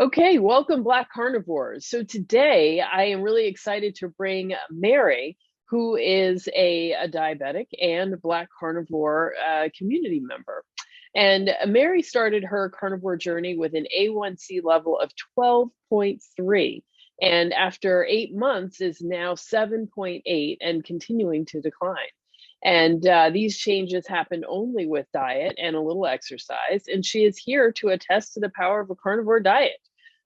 Okay, welcome, Black Carnivores. So today I am really excited to bring Mary, who is a diabetic and Black Carnivore community member. And Mary started her carnivore journey with an A1C level of 12.3. And after 8 months is now 7.8 and continuing to decline. And these changes happened only with diet and a little exercise. And she is here to attest to the power of a carnivore diet.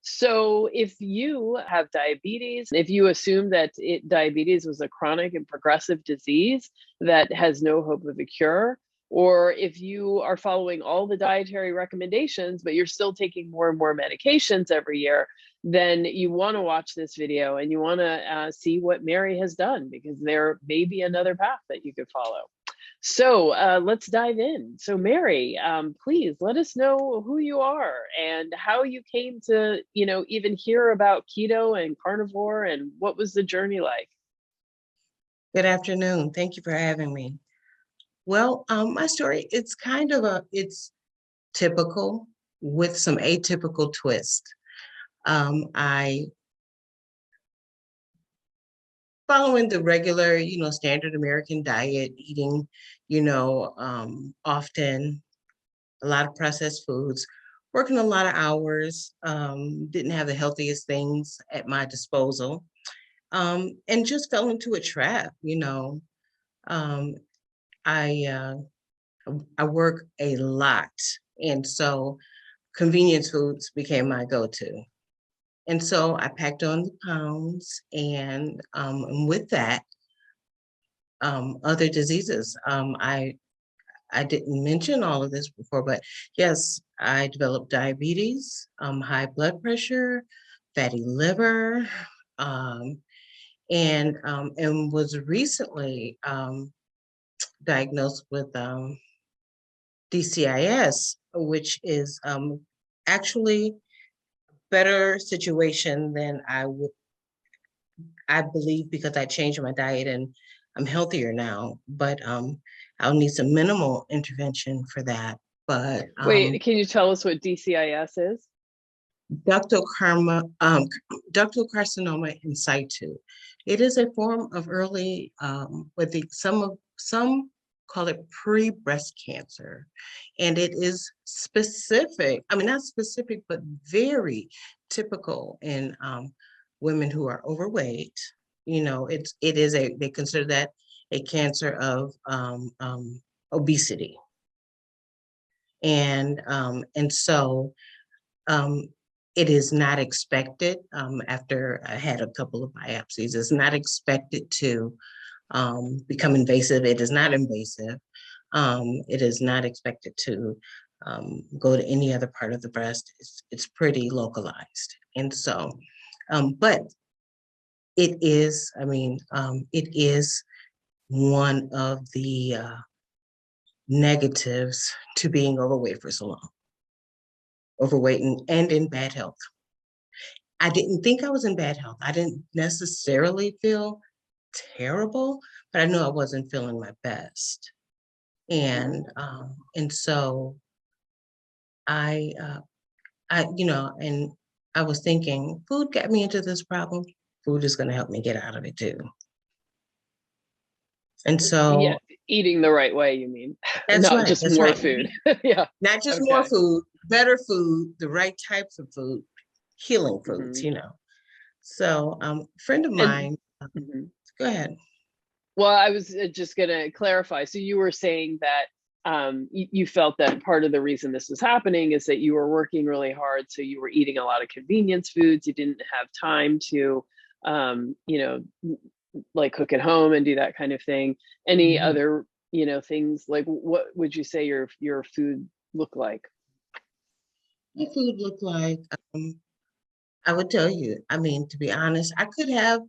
So if you have diabetes, if you assume that diabetes was a chronic and progressive disease that has no hope of a cure, or if you are following all the dietary recommendations, but you're still taking more and more medications every year, then you want to watch this video and you want to see what Mary has done, because there may be another path that you could follow. So let's dive in. So Mary, please let us know who you are and how you came to, even hear about keto and carnivore, and what was the journey like? Good afternoon. Thank you for having me. Well, my story, it's typical with some atypical twist. I following the regular, standard American diet, eating, often a lot of processed foods, working a lot of hours, didn't have the healthiest things at my disposal, and just fell into a trap. Um, I I work a lot, and so convenience foods became my go-to. And so I packed on the pounds, and with that, other diseases. I didn't mention all of this before, but yes, I developed diabetes, high blood pressure, fatty liver, um, and was recently diagnosed with DCIS, which is actually better situation than I believe, because I changed my diet and I'm healthier now, but I'll need some minimal intervention for that. But Wait, can you tell us what DCIS is? ductal karma, ductal carcinoma in situ. It is a form of early, some call it pre-breast cancer, and it is specific. I mean, not specific, but very typical in women who are overweight. They consider that a cancer of obesity, and so um, it is not expected, after I had a couple of biopsies, it's not expected to become invasive. It is not invasive. It is not expected to go to any other part of the breast. It's pretty localized. And so, but it is one of the negatives to being overweight for so long, overweight and in bad health. I didn't think I was in bad health. I didn't necessarily feel terrible, but I knew I wasn't feeling my best. And so I, and I was thinking, food got me into this problem. Food is going to help me get out of it too. And Yeah, so eating the right way, you mean, that's not right. just That's more right. food. Yeah. Not just more Okay. food, better food, the right types of food, healing foods. Hmm. So, a friend of And mine, mhm. go ahead. Well, I was just going to clarify. So you were saying that you felt that part of the reason this was happening is that you were working really hard. So you were eating a lot of convenience foods. You didn't have time to, um, you know, like cook at home and do that kind of thing. Any Mhm. other, things like, what would you say your food looked like? My food looked like, I would tell you, I mean, to be honest, I could have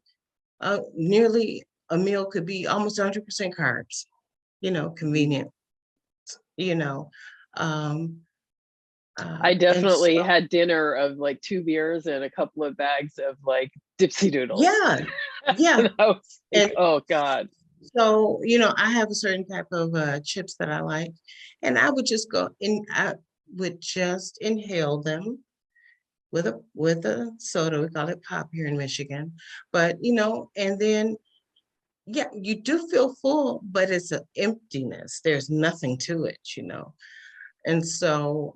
nearly a meal could be almost 100% carbs, Mhm. convenient, you know. Um, I and definitely so, had dinner of like 2 beers and a couple of bags of like dipsy doodles. yeah, yeah. And I was like, And oh God. so, I have a certain type of chips that I like, and I would just go and I would just inhale them with a soda. We call it pop here in Michigan. But and then yeah, you do feel full, but it's an emptiness. There's nothing to it. And so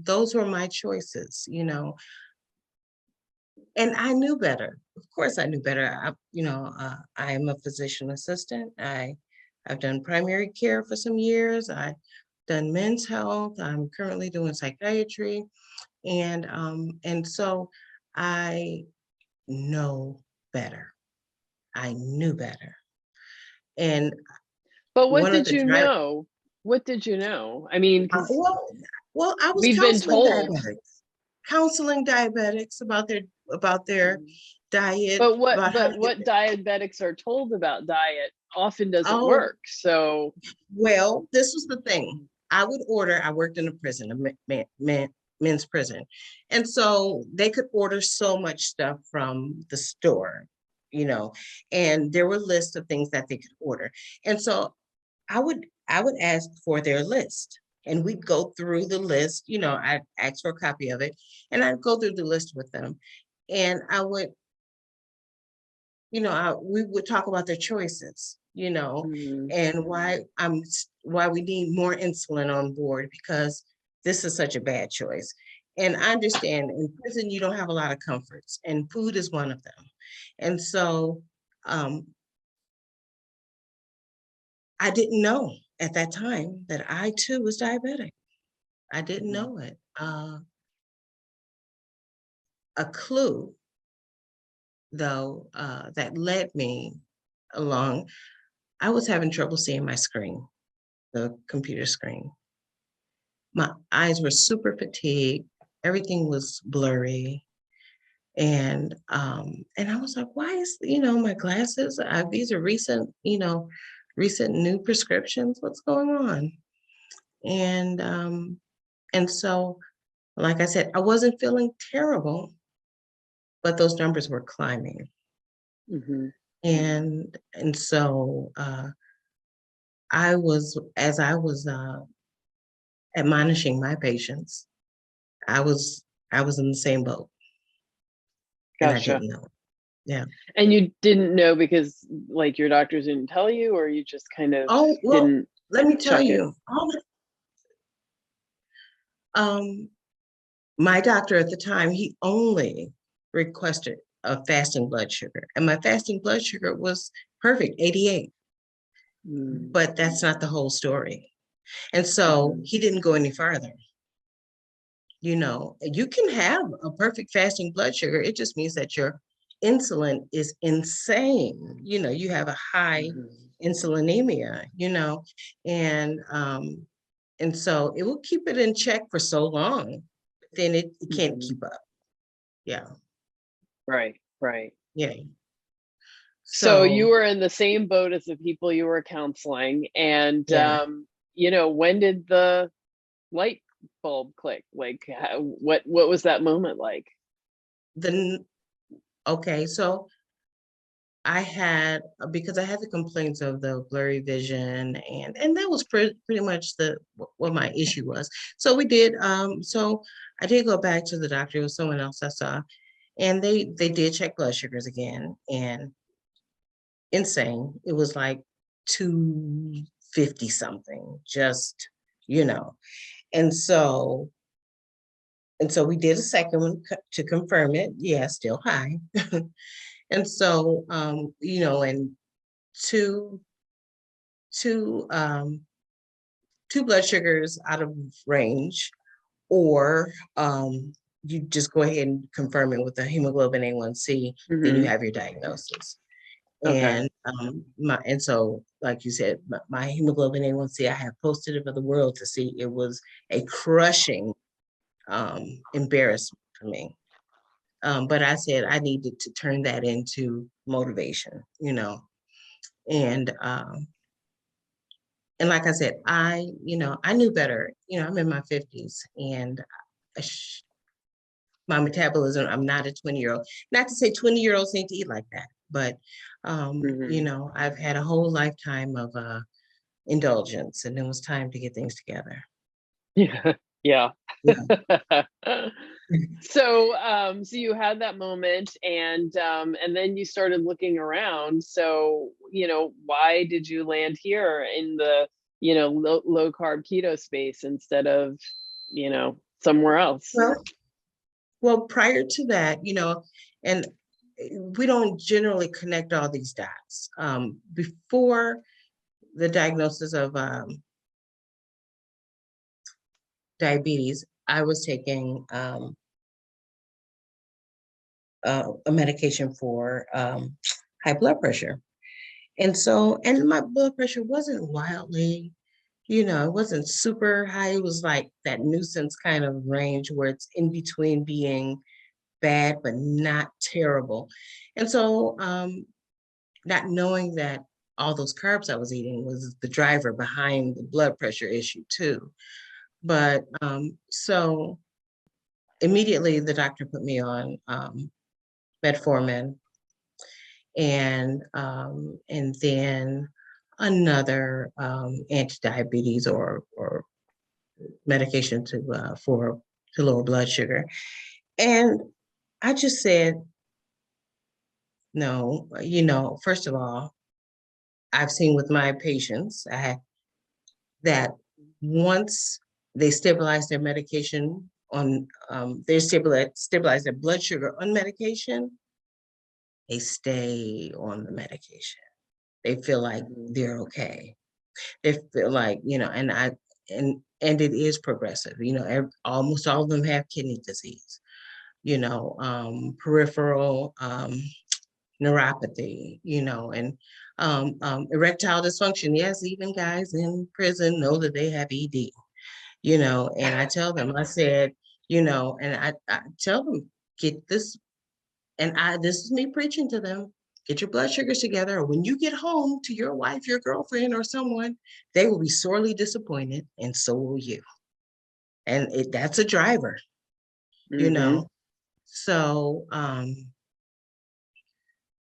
those were my choices. And I knew better. Of course, I knew better. I am a physician assistant. I've done primary care for some years. I've done men's health. I'm currently doing psychiatry, and so I know better. I knew better. And But what one of did the you drive, know? What did you know? I mean, uh, because well, well, I was we've been told, counseling diabetics about their mm, diet, but what about how but to get what diabetics are told about diet often doesn't oh, work. So, well, this was the thing. I worked in a prison, men's prison. And so they could order so much stuff from the store, you know, and there were lists of things that they could order. And so I would ask for their list, and we'd go through the list, I'd ask for a copy of it, and I'd go through the list with them. And we would talk about their choices, mm, and why we need more insulin on board because this is such a bad choice. And I understand in prison you don't have a lot of comforts, and food is one of them. And so um, I didn't know at that time that I too was diabetic. I didn't mhm. know it. A clue, though, that led me along. I was having trouble seeing my screen, the computer screen. My eyes were super fatigued. Everything was blurry. And I was like, why is, my glasses, these are recent new prescriptions. What's going on? And so, like I said, I wasn't feeling terrible, but those numbers were climbing. Mhm. And so as I was admonishing my patients, I was I was in the same boat, and I Gotcha. didn't know. Yeah. And you didn't know because, like, your doctors didn't tell you, or you just kind of Oh, well, didn't let me tell check it? you, um, my doctor at the time, he only requested a fasting blood sugar, and my fasting blood sugar was perfect, 88. Mm, But that's not the whole story. And so mhm, he didn't go any farther. You can have a perfect fasting blood sugar. It just means that your insulin is insane. You have a high mhm, insulinemia, and so it will keep it in check for so long, but then it can't mhm. keep up. Yeah. Right, right. Yeah. So you So were in the same boat as the people you were counseling, and yeah, when did the light bulb click? Like, what was that moment like? the okay, so because I had the complaints of the blurry vision, and that was pretty much the what my issue was. So I did go back to the doctor. It was someone else I saw, and they did check blood sugars again, and insane. It was like 250 something, just you know. And so we did a second one to confirm it. Yeah, still high. And so and two two two blood sugars out of range, or you just go ahead and confirm it with a hemoglobin A1C, then you Hmm. have your diagnosis. Okay. And so, like you said, my hemoglobin A1C, I have posted it for the world to see. It was a crushing embarrassment for me. But I said I needed to turn that into motivation. And and like I said, I knew better. I'm in my 50s, and I my metabolism, I'm not a 20-year-old. Not to say 20-year-olds need to eat like that, but Hmm. I've had a whole lifetime of indulgence, and it was time to get things together. Yeah. Yeah. Yeah. So you had that moment, and then you started looking around. So, why did you land here in the, low carb keto space instead of, somewhere else? Well, well, prior to that, and we don't generally connect all these dots. Before the diagnosis of diabetes, I was taking a medication for high blood pressure. And my blood pressure wasn't wildly, it wasn't super high. It was like that nuisance kind of range where it's in between being bad, but not terrible. And so, not knowing that all those carbs I was eating was the driver behind the blood pressure issue too. But so immediately the doctor put me on metformin and then another anti-diabetes or medication to lower blood sugar. And I just said, no, first of all, I've seen with my patients that once they stabilize their medication on, they stabilize their blood sugar on medication, they stay on the medication. They feel like they're okay. They feel like, and it is progressive. Almost all of them have kidney disease, peripheral neuropathy, and erectile dysfunction. Yes, even guys in prison know that they have ED, and I tell them, I said, and I tell them, get this, and this is me preaching to them, get your blood sugars together. Or when you get home to your wife, your girlfriend, or someone, they will be sorely disappointed, and so will you. And that's a driver, you Mm-hmm. know. So,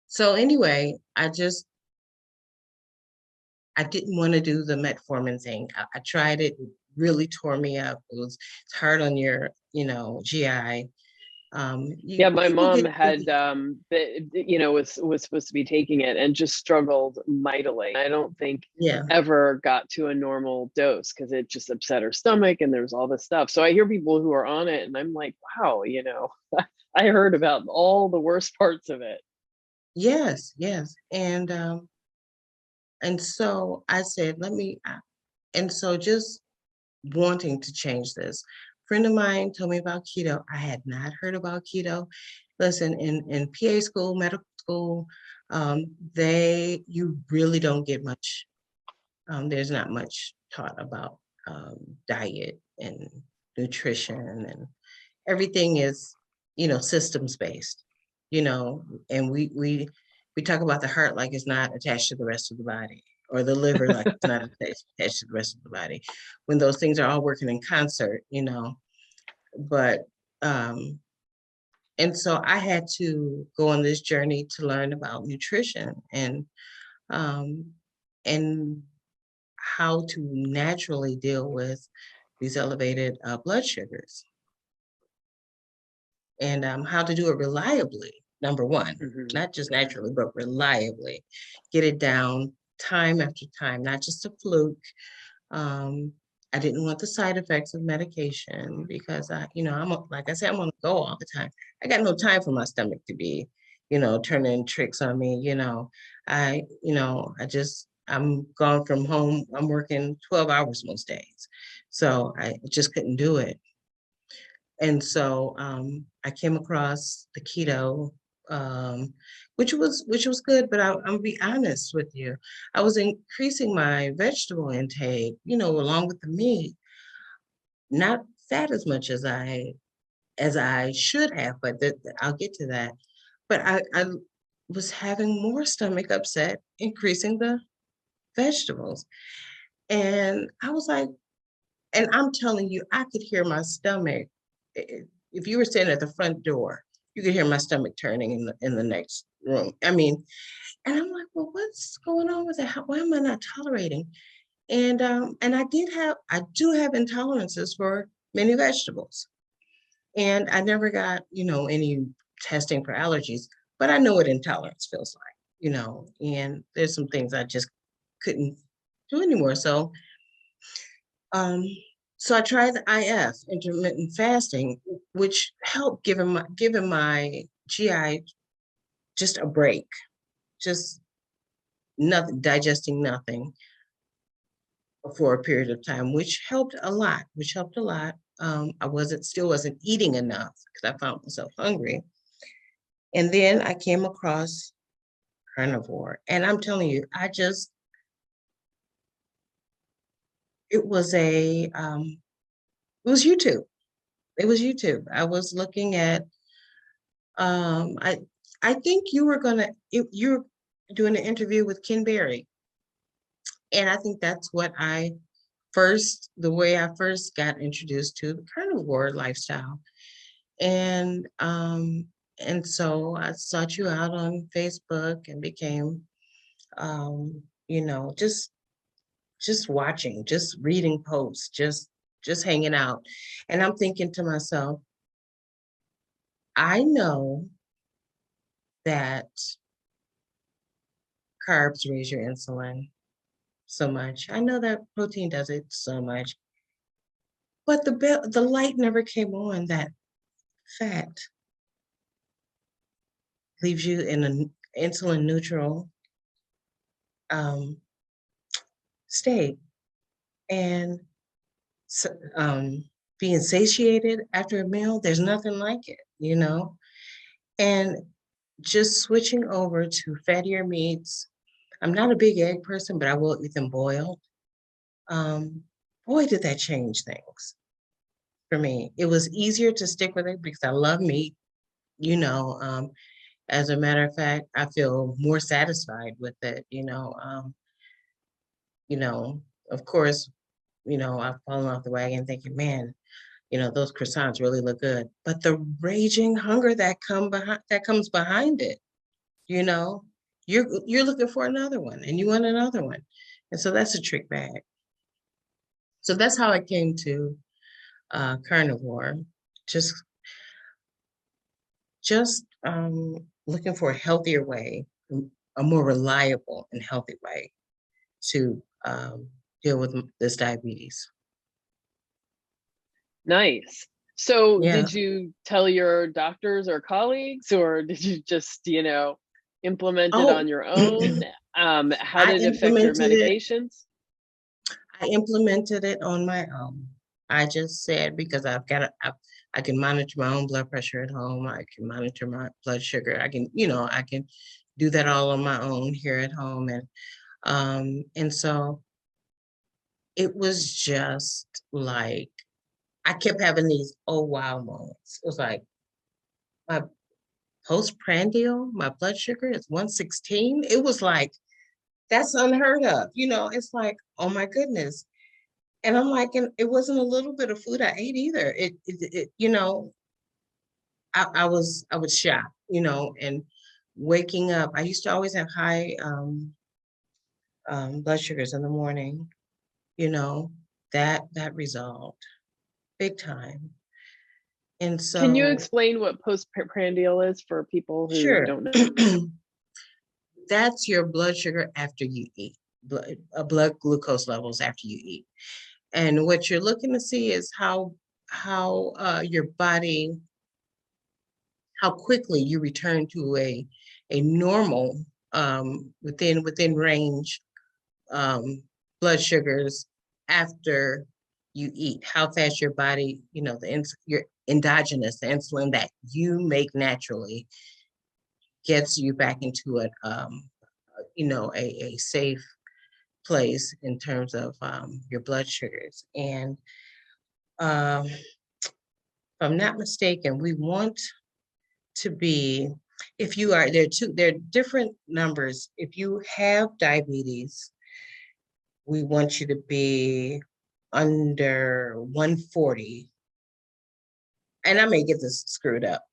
so anyway, I didn't want to do the metformin thing. I tried it, it really tore me up. It's hard on your, GI. Yeah, my People mom get had, was supposed to be taking it and just struggled mightily. I don't think yeah, ever got to a normal dose because it just upset her stomach and there's all this stuff. So I hear people who are on it and I'm like, wow, I heard about all the worst parts of it. yes, yes. And so I said, and so just wanting to change this. A friend of mine told me about keto. I had not heard about keto. Listen, in PA school, medical school, you really don't get much. There's not much taught about diet and nutrition, and everything is, systems based, and we talk about the heart like it's not attached to the rest of the body, or the liver like it's not attached to the rest of the body, when those things are all working in concert, but um and so I had to go on this journey to learn about nutrition um and how to naturally deal with these elevated blood sugars, and how to do it reliably. Number one, Hmm. not just naturally, but reliably, get it down time after time, not just a fluke. Um, I didn't want the side effects of medication because like I said, I'm on the go all the time. I got no time for my stomach to be, turning tricks on me. I'm gone from home. I'm working 12 hours most days. So I just couldn't do it. And so I came across the keto, which was good. But I'm gonna be honest with you, I was increasing my vegetable intake, along with the meat, not fat as much as I should have. But I'll get to that. But I was having more stomach upset, increasing the vegetables, and I was like, and I'm telling you, I could hear my stomach. If you were standing at the front door, you could hear my stomach turning in the next room. I mean, and I'm like, well, what's going on with that? Why am I not tolerating? And I do have intolerances for many vegetables. And I never got, any testing for allergies, but I know what intolerance feels like, and there's some things I just couldn't do anymore. Um, so I tried the IF, intermittent fasting, which helped giving my GI just a break, just nothing, digesting nothing for a period of time, which helped a lot, I still wasn't eating enough because I found myself hungry. And then I came across Carnivore. And I'm telling you, it was it was YouTube. It was YouTube. I was looking at, um, I, I think you're doing an interview with Ken Berry. And I think that's the way I first got introduced to the carnivore lifestyle. And, um, and so I sought you out on Facebook and became, just watching, just reading posts, just hanging out. And I'm thinking to myself, I know that carbs raise your insulin so much. I know that protein does it so much. But the light never came on that fat leaves you in an insulin neutral um, state. And so, being satiated after a meal, there's nothing like it. And just switching over to fattier meats. I'm not a big egg person, but I will eat them boiled. Um, Boy, did that change things for me. It was easier to stick with it because I love meat. You know, um, as a matter of fact, I feel more satisfied with it. You know, of course, I've fallen off the wagon thinking, man, those croissants really look good. But the raging hunger that comes behind it, you know, you're looking for another one and you want another one. And so that's a trick bag. So that's how I came to carnivore. Just just looking for a healthier way, a more reliable and healthy way to deal with this diabetes. Nice. So, Yeah. did you tell your doctors or colleagues, or did you just, implement it on Oh, your own? How I did it affect your implemented it. medications? I implemented it on my own. I just said because I can monitor my own blood pressure at home. I can monitor my blood sugar. I can do that all on my own here at home. And so it was just like I kept having these oh wow moments. It was like my postprandial, my blood sugar is 116. It was like that's unheard of. It's like, oh my goodness. And I'm like, and it wasn't a little bit of food I ate either. I was shocked, and waking up. I used to always have high blood sugars in the morning. You know, that resolved big time. And Can you so, explain what postprandial is for people who sure, don't know? that's your blood sugar after you eat, blood glucose levels after you eat. And what you're looking to see is how your body, how quickly you return to a normal within range um, blood sugars after you eat. How fast your body, your endogenous, the insulin that you make naturally, gets you back into a safe place in terms of your blood sugars. And if I'm not mistaken, we want to be, if you are there are different numbers. If you have diabetes, we want you to be under 140, and I may get this screwed up,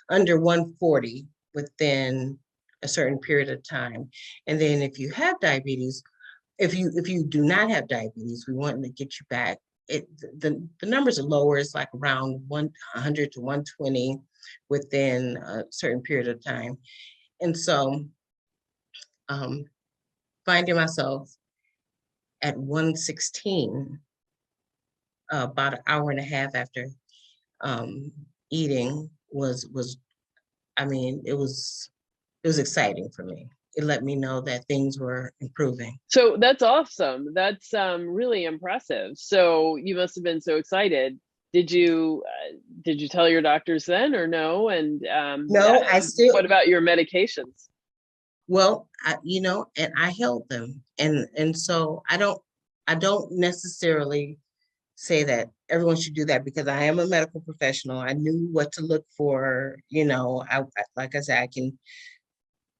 under 140 within a certain period of time. And then if you have diabetes, if you do not have diabetes, we want to get you back the numbers are lower. It's like around 100 to 120 within a certain period of time. And so um, finding myself at 116 about an hour and a half after um, eating was I mean, it was exciting for me. It let me know that things were improving. So that's awesome. That's really impressive. So you must have been so excited. Did you tell your doctors then or no? And No, I what still, about your medications? well, and I held them. And so I don't necessarily say that everyone should do that because I am a medical professional. I knew what to look for. Like I said,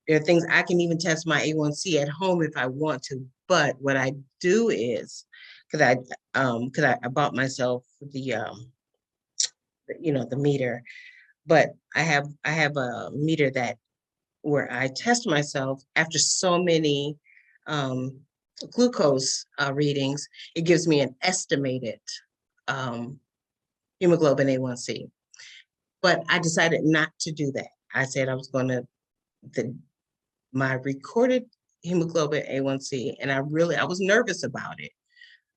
there are things I can even test my A1C at home if I want to. But what I do is because I bought myself the meter, but I have a meter that where I test myself after so many um, glucose readings. It gives me an estimated um, hemoglobin A1C. But I decided not to do that. I said I was going to the my recorded hemoglobin A1C, and I was nervous about it.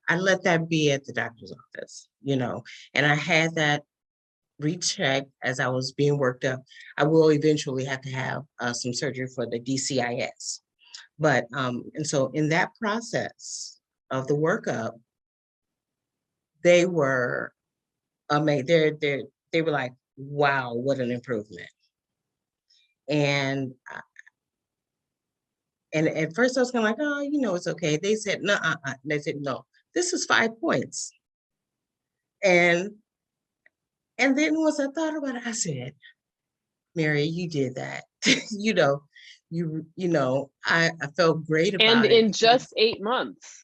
I let that be at the doctor's office, and I had that rechecked as I was being worked up. I will eventually have to have some surgery for the DCIS. But and so in that process of the workup, they were amazing. They were like, wow, what an improvement. And and at first I was kind of like, oh, it's okay. They said, no, they said, no, this is 5 points. And then once I thought about it, I said, Mary, you did that. you know, I felt great And about it in because just 8 months.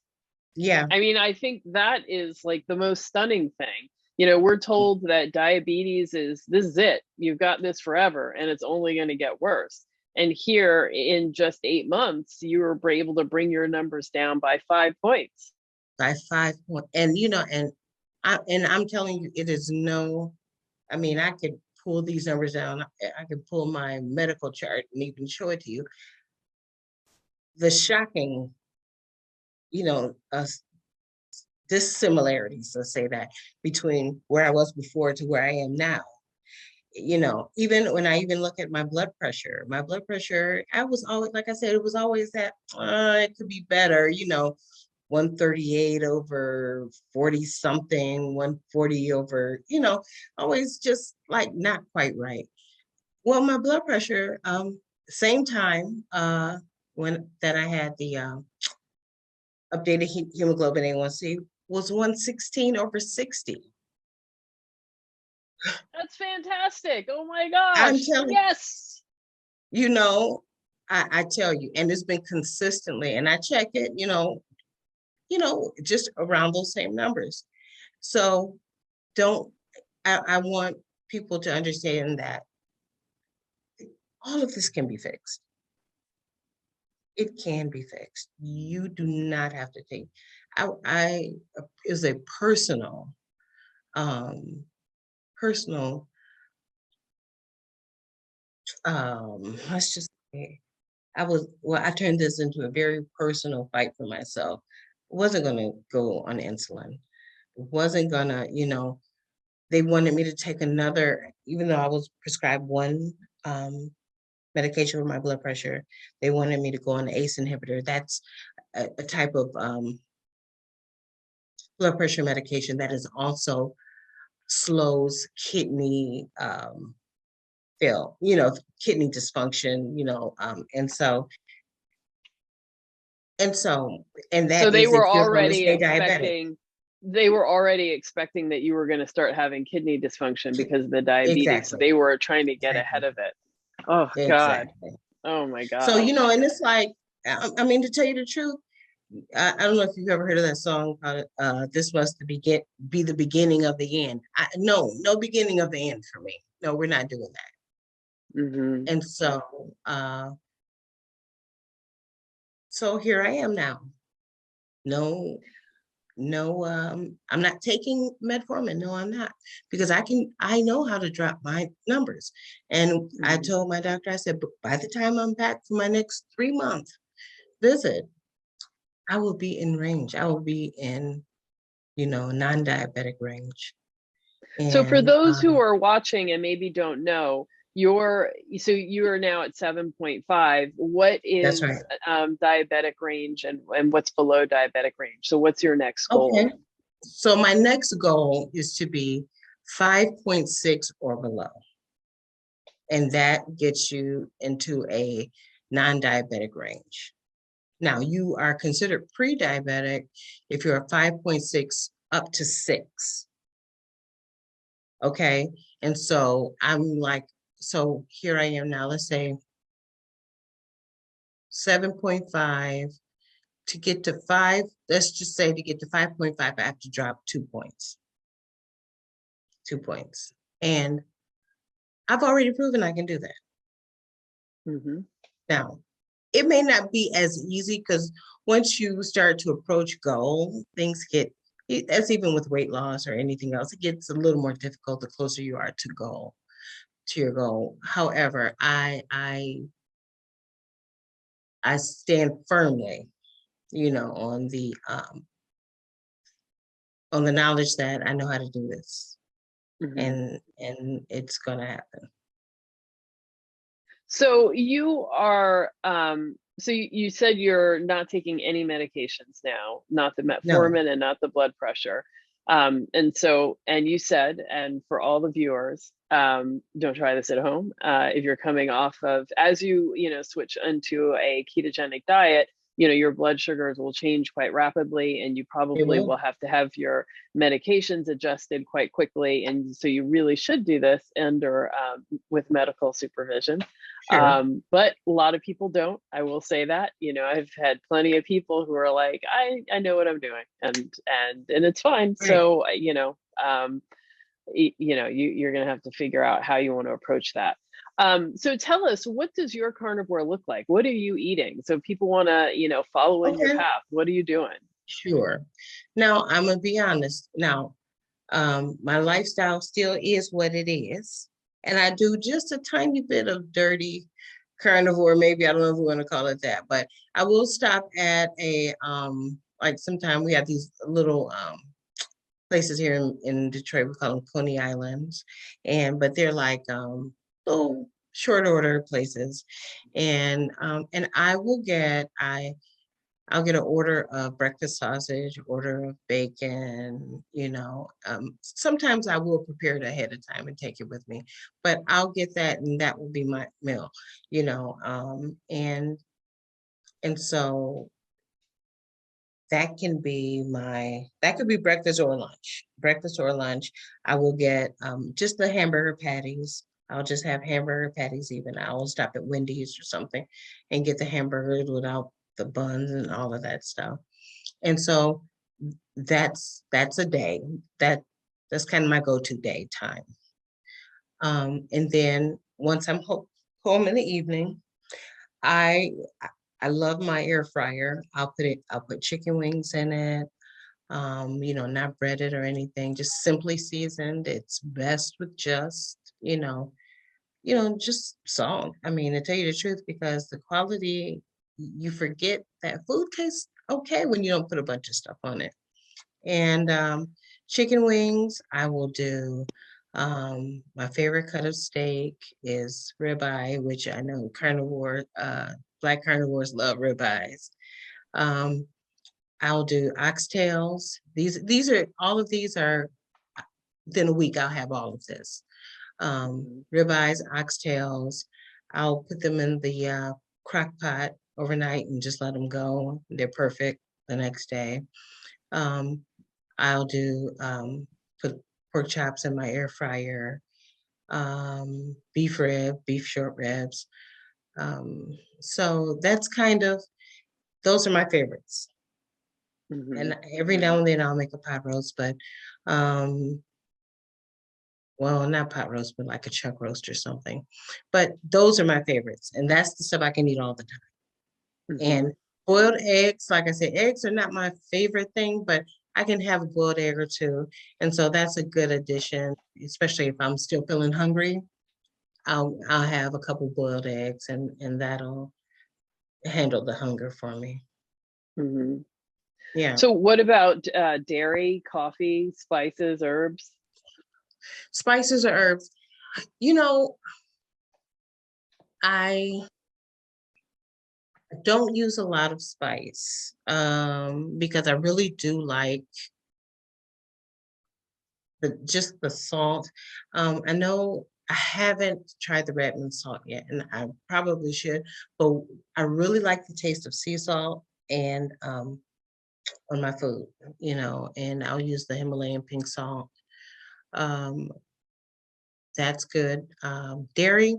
yeah, I mean, I think that is like the most stunning thing. You know, we're told that diabetes is this is it. You've got this forever and it's only going to get worse. And here in just 8 months, you were able to bring your numbers down by 5 points. by 5 points. And I'm telling you, it is no, I mean, I could pull these numbers down. I could pull my medical chart and even show it to you. The shocking, you know, uh, dissimilarities, let's say that, between where I was before to where I am now. Even when I even look at my blood pressure, I was always, like I said, it was always that it could be better, 138 over 40 something, 140 over, always just like not quite right. Well, my blood pressure, same time when that I had the updated hemoglobin A1C was 116 over 60. That's fantastic. Oh my I'm gosh. telling Yes. you know, I tell you, and it's been consistently, and I check it, just around those same numbers. So don't, I want people to understand that all of this can be fixed. It can be fixed. You do not have to take, I is a um, personal, let's just say, I turned this into a very personal fight for myself. Wasn't going to go on insulin. Wasn't gonna, they wanted me to take another, even though I was prescribed one medication for my blood pressure, they wanted me to go on the ACE inhibitor. That's a type of blood pressure medication that is also slows kidney fail, kidney dysfunction, and so, and So that is if you're going to stay diabetic. they were already expecting that you were going to start having kidney dysfunction because of the diabetes. So Exactly. they were trying to get Exactly. ahead of it. Oh God. Exactly. Oh my So, gosh. and it's like, I mean, to tell you the truth, I don't know if you've ever heard of that song, this must be the beginning of the end. No beginning of the end for me. No, we're not doing that. Hmm. And so here I am now. No, no, I'm not taking metformin. No, I'm not, because I know how to drop my numbers. And I Mhm. told my doctor, I said, "But by the time I'm back for my next 3 month visit, I will be in range. I will be in, non-diabetic range." So for And those who are watching and maybe don't know, you are now at 7.5. What that's right. is diabetic range and what's below diabetic range? So what's your next Okay. goal? So my next goal is to be 5.6 or below. And that gets you into a non-diabetic range. Now, you are considered pre-diabetic if you're a 5.6 up to 6. Okay. And so I'm like, so here I am now, let's say 7.5 to get to 5. Let's just say to get to 5.5, I have to drop 2 points. 2 points. And I've already proven I can do that. Hmm. Now, it may not be as easy because once you start to approach goal, things get, that's even with weight loss or anything else, it gets a little more difficult the closer you are to your goal. However, I stand firmly, on the knowledge that I know how to do this, Hmm. and it's gonna happen. So you said you're not taking any medications now, not the No, metformin and not the blood pressure. And you said, and for all the viewers, don't try this at home. If you're coming off of, as switch into a ketogenic diet, your blood sugars will change quite rapidly, and you it probably will will. have to have your medications adjusted quite quickly. And so you really should do this under with medical supervision. Sure. But a lot of people don't. I will say that. I've had plenty of people who are like, I know what I'm doing, and it's fine. Right. So you're gonna have to figure out how you want to approach that. So tell us, what does your carnivore look like? What are you eating? So if people want to, follow in your Okay. path, what are you doing? Sure. Now, I'm gonna be honest. Now, my lifestyle still is what it is. And I do just a tiny bit of dirty carnivore. Maybe I don't know if we want to call it that, but I will stop at like sometimes we have these little places here in Detroit, we call them Coney Islands. But they're like little short order places. And I'll get an order of breakfast sausage, order of bacon, sometimes I will prepare it ahead of time and take it with me, but I'll get that and that will be my meal, you know. And so that could be breakfast or lunch. Breakfast or lunch, I will get just the hamburger patties. I'll just have hamburger patties even. I will stop at Wendy's or something and get the hamburgers without the buns and all of that stuff. And so that's a day. That's kind of my go-to day time. And then once I'm home in the evening, I I love my air fryer. I'll put chicken wings in it. Not breaded or anything, just simply seasoned. It's best with just, just salt. I mean, to tell you the truth, because the quality, you forget that food tastes okay when you don't put a bunch of stuff on it. And chicken wings, I will do. My favorite cut of steak is ribeye, which I know black carnivores love ribeyes. Um, I'll do oxtails. These are all of these are within a week. I'll have all of this. Mhm. Ribeyes, oxtails. I'll put them in the crock pot overnight and just let them go. They're perfect the next day. Um, I'll do put pork chops in my air fryer, beef short ribs. So that's those are my favorites. Mhm. And every now and then I'll make a pot roast, but um, well, not pot roast, but like a chuck roast or something. But those are my favorites, and that's the stuff I can eat all the time. Mhm. And boiled eggs, like I said, eggs are not my favorite thing, but I can have a boiled egg or two. And so that's a good addition, especially if I'm still feeling hungry. I'll have a couple boiled eggs and that'll handle the hunger for me. Mhm. Yeah. So what about dairy, coffee, spices, herbs? Spices or herbs. You know, I don't use a lot of spice because I really do like just the salt. I know I haven't tried the Redmond salt yet, and I probably should, but I really like the taste of sea salt and on my food, and I'll use the Himalayan pink salt. Um, that's good. Dairy,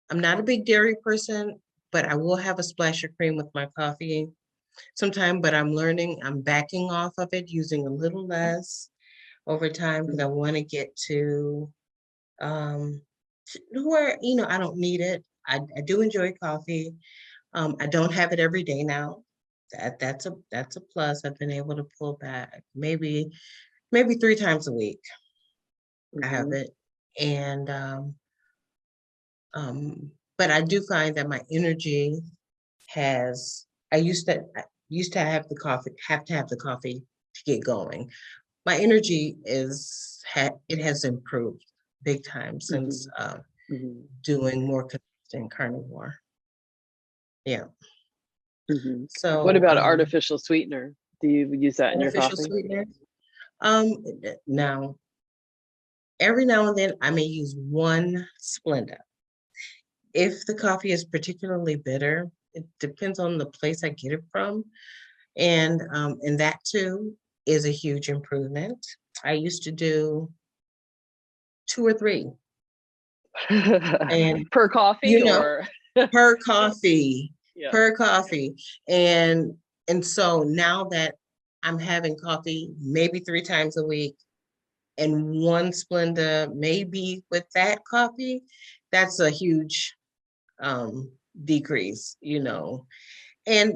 I'm not a big dairy person, but I will have a splash of cream with my coffee sometime, but I'm backing off of it, using a little less over time because I Mhm. want to get to um where I don't need it. I do enjoy coffee. I don't have it every day now. That's a plus. I've been able to pull back maybe 3 times a week. I have Mhm. it. And but I do find that my energy has I used to have to have the coffee to get going. My energy it has improved big time since Mhm. Mhm. doing more consistent carnivore. Yeah. Mhm. What So about artificial sweetener? Do you use that in your artificial coffee? sweetener. Um Now every now and then I may use one Splenda. If the coffee is particularly bitter, it depends on the place I get it from. And that too is a huge improvement. I used to do 2 or 3. And Per coffee you know, or per coffee, yeah. per coffee. And and so now that I'm having coffee maybe 3 times a week and one Splenda maybe with that coffee, that's a huge um decrease. And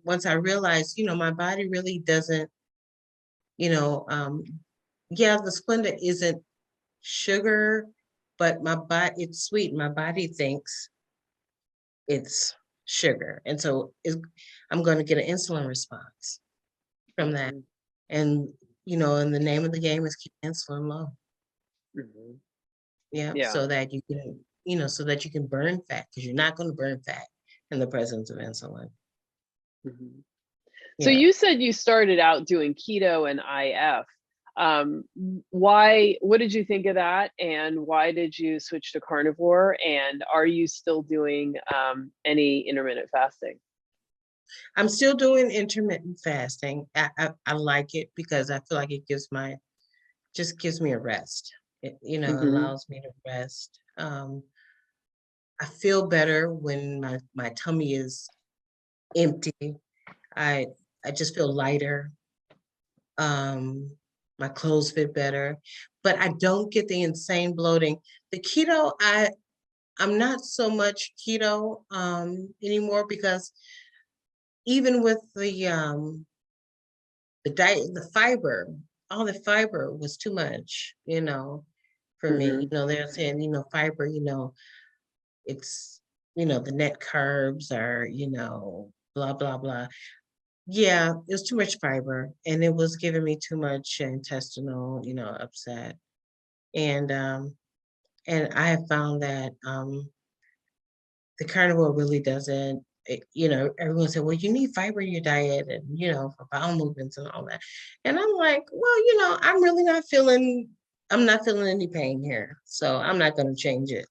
once I realized, my body really doesn't, you know, yeah, the Splenda isn't sugar, but my body it's sweet. My body thinks it's sugar. And so I'm going to get an insulin response from that. Mhm. And the name of the game is keep insulin low. Mhm. Yeah. Yeah. So that you can burn fat because you're not going to burn fat in the presence of insulin. Mhm. So Yeah. you said you started out doing keto and IF. What did you think of that? And why did you switch to carnivore? And are you still doing any intermittent fasting? I'm still doing intermittent fasting. I like it because I feel like it just gives me a rest. It, Hmm. allows me to rest. I feel better when my tummy is empty. I I just feel lighter. Um, my clothes fit better, but I don't get the insane bloating. The keto, I'm not so much keto anymore because even with the diet, all the fiber was too much, for me. Hmm. They're saying, fiber, it's, the net carbs are, blah, blah, blah. Yeah, it was too much fiber and it was giving me too much intestinal, upset. And I have found that the carnivore really doesn't, everyone said, well, you need fiber in your diet and, for bowel movements and all that. And I'm like, well, I'm not feeling any pain here. So I'm not going to change it.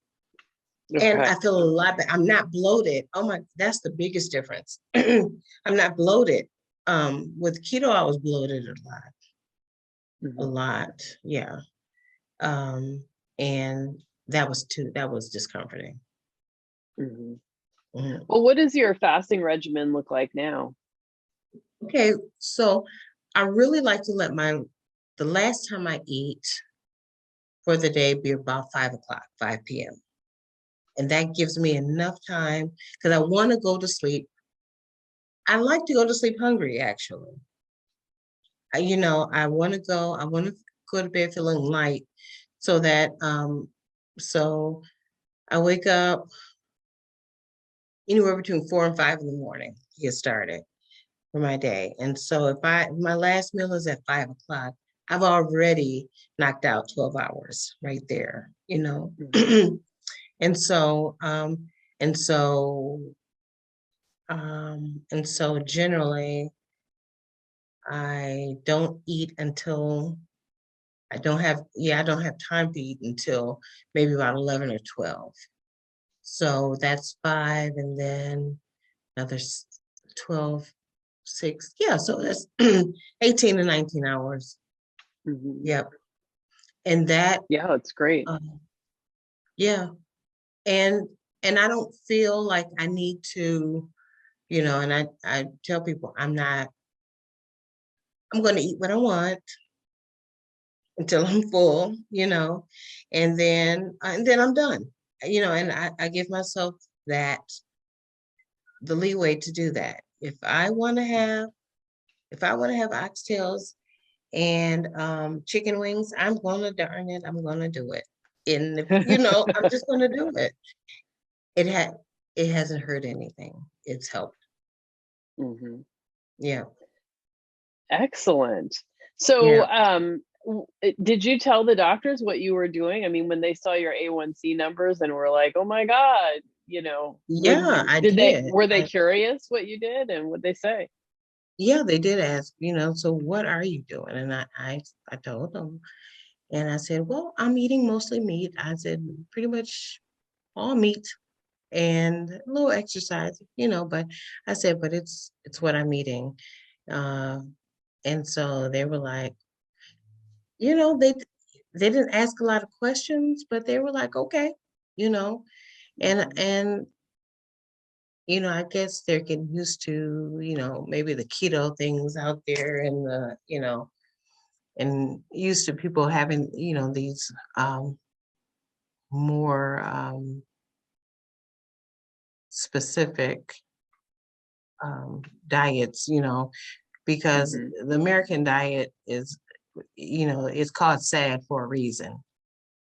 And Okay. I feel a lot better. I'm not bloated. Oh my, that's the biggest difference. I'm not bloated. With keto, I was bloated a Hmm. lot. Yeah. Um, and that was discomforting. Hmm. Mhm. Well, what does your fasting regimen look like now? Okay, so I really like to let the last time I eat for the day be about 5 o'clock, 5 p.m. And that gives me enough time because I want to go to sleep. I like to go to sleep hungry, actually. I want to go to bed feeling light so that, so I wake up anywhere between 4 and 5 in the morning to get started for my day. And so my last meal is at 5 o'clock, I've already knocked out 12 hours right there, Mhm. And so, and so, and so generally I don't eat until I don't have time to eat until maybe about 11 or 12. So that's 5 and then another 12, 6. Yeah, so that's 18 to 19 hours. Mhm. Yep. And that, Yeah, it's great. um, yeah. And I don't feel like I need to, and I tell people I'm going to eat what I want until I'm full, and then I'm done, and I give myself that the leeway to do that. If I want to have oxtails and chicken wings, I'm gonna darn it, I'm gonna do it. And I'm just gonna do it. It had it hasn't hurt anything. It's helped. Mhm. Yeah. Excellent. So, Yeah. did you tell the doctors what you were doing? I mean, when they saw your A1C numbers and were like, "Oh my God," Yeah, I did they did. were they curious what you did and what they say? Yeah, they did ask, so what are you doing? And I told them, and I said, well, I'm eating mostly meat. I said, pretty much all meat and a little exercise, but I said, but it's what I'm eating. Uh, and so they were like, they didn't ask a lot of questions, but they were like, okay, you know, and Mhm. and I guess they're getting used to, maybe the keto things out there and and used to people having, these more specific diets, because Mhm. the American diet is, it's called sad for a reason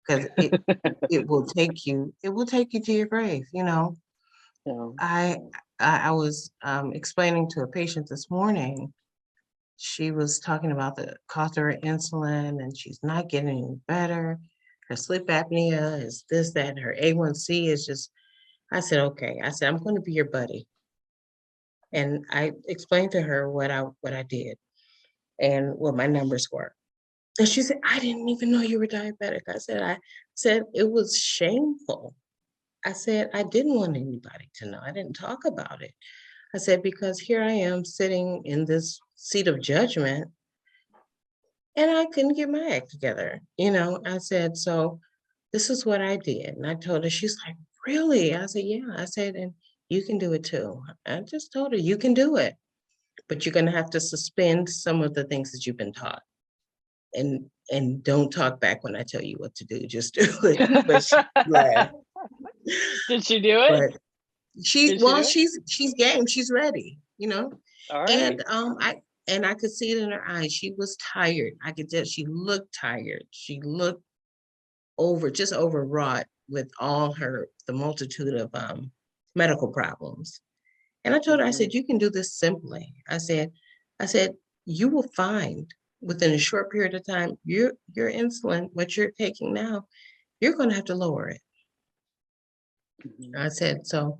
because it will take you to your grave. Yeah. I I was explaining to a patient this morning. She was talking about the cost of her insulin, and she's not getting any better. Her sleep apnea is this, that, and her A1C is just. I said, okay. I said, I'm going to be your buddy, and I explained to her what I did and what my numbers were. And she said, I didn't even know you were diabetic. I said it was shameful. I said, I didn't want anybody to know. I didn't talk about it. I said, because here I am sitting in this seat of judgment and I couldn't get my act together. I said, so this is what I did. And I told her, she's like, really? I said, yeah. I said, and you can do it too. I just told her, you can do it, but you're going to have to suspend some of the things that you've been taught. And don't talk back when I tell you what to do. Just do it. But she laughed. Did she do it? But Did she do it? she's game. She's ready. All right. And I could see it in her eyes. She was tired. I could tell she looked tired. She looked just overwrought with the multitude of medical problems. And I told her, I Mhm. said, you can do this simply. I said, you will find within a short period of time, your insulin, what you're taking now, you're going to have to lower it. Mhm. I said, so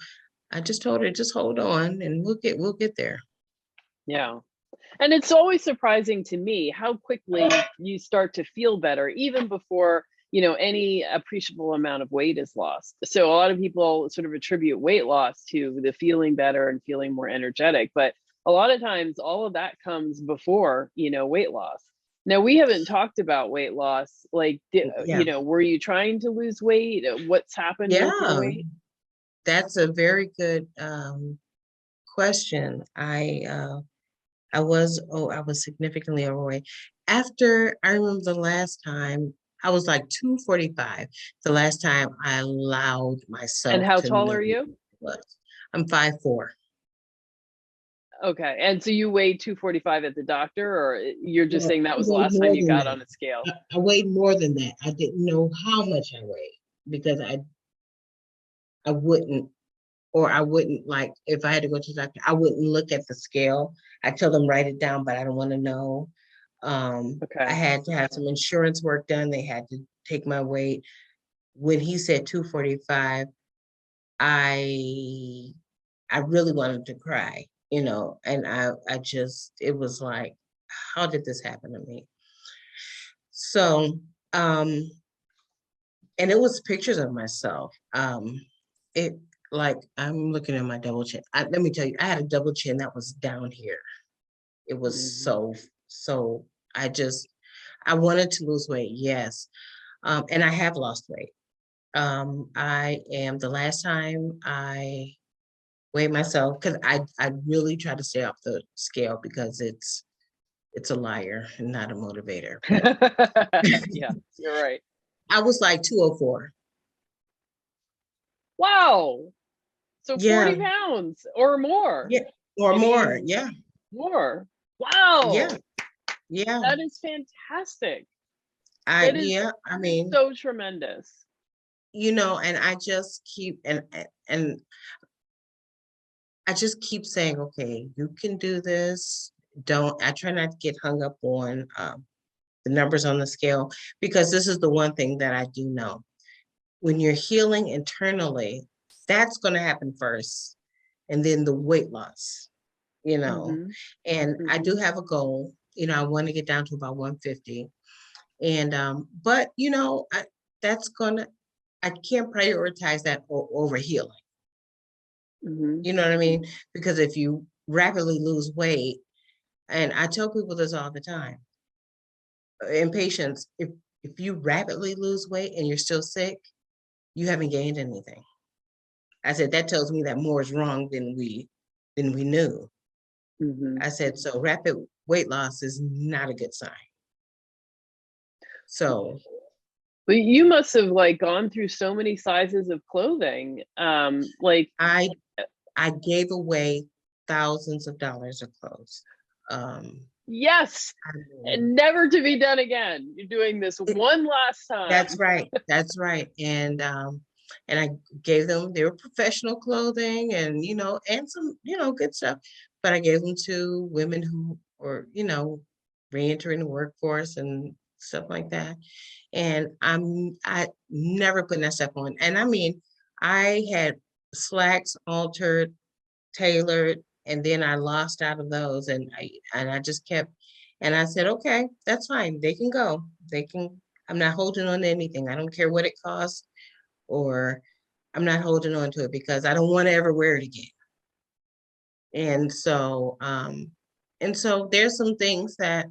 I just told her, just hold on and we'll get there. Yeah. And it's always surprising to me how quickly you start to feel better, even before, any appreciable amount of weight is lost. So a lot of people sort of attribute weight loss to the feeling better and feeling more energetic. But a lot of times all of that comes before, weight loss. Now, we haven't talked about weight loss. Like, Yeah. were you trying to lose weight? What's happened with your Yeah. weight? That's a very good question. I was significantly overweight. After I remember the last time I was like 245, the last time I allowed And myself how to tall know are what you? it was. I'm 5'4". Okay. And so you weighed 245 at the doctor, or you're just Well, saying I that was the weighed last time more you than got that. on a scale? I weighed more than that. I didn't know how much I weighed because I wouldn't, or I wouldn't, like, if I had to go to the doctor, I wouldn't look at the scale. I tell them write it down, but I don't want to know. I Okay. had to have some insurance work done. They had to take my weight. When he said 245, I I really wanted to cry, and I just, it was like, how did this happen to me? So, um, and it was pictures of myself. It like I'm looking at my double chin. Let me tell you, I had a double chin that was down here. It was Hmm. so. I just I wanted to lose weight, yes, and I have lost weight. I am the last time I weighed myself because I really try to stay off the scale because it's a liar and not a motivator. But Yeah, you're right. I was like 204. Wow. So 40 Yeah, pounds or more. yeah, or I more. mean, Yeah, more. yeah, Wow. yeah. That is fantastic. I That is yeah. I that is mean, so tremendous. and I just keep and I just keep saying, okay, you can do this. Don't I try not to get hung up on the numbers on the scale because this is the one thing that I do know. When you're healing internally, that's going to happen first, and then the weight loss, you know. Hmm. And I do Hmm. have a goal. I want to get down to about 150. And but that's gonna I can't prioritize that over healing. Hmm. You know what I mean? Because if you rapidly lose weight, and I tell people this all the time, in patients, if you rapidly lose weight and you're still sick, you haven't gained anything. I said that tells me that more is wrong than we knew. Hmm. I said so rapid weight loss is not a good sign. So But you must have like gone through so many sizes of clothing. Like, I I gave away thousands of dollars of clothes. yes, I mean, and never to be done again. You're doing this it, one last that's time. right. That's right. And I gave them their professional clothing and some, good stuff. But I gave them to women who were, re-entering the workforce and stuff like that. And I never put that stuff on. And I mean, I had slacks altered, tailored, and then I lost out of those and I just kept and I said, okay, that's fine. They can go. I'm not holding on to anything. I don't care what it costs, or I'm not holding on to it because I don't want to ever wear it again. And so there's some things that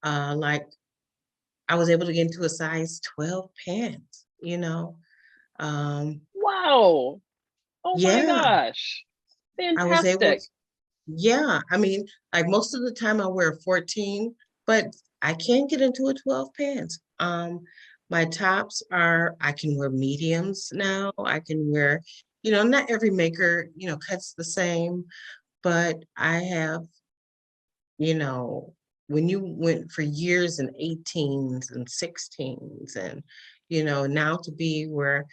like I was able to get into a size 12 pants. Um Wow. Oh my yeah, gosh. I was able Fantastic. to, yeah, I mean, like most of the time I wear 14, but I can get into a 12 pants. My tops I can wear mediums now. I can wear, not every maker, cuts the same, but I have, you know, when you went for years in 18s and 16s and, now to be where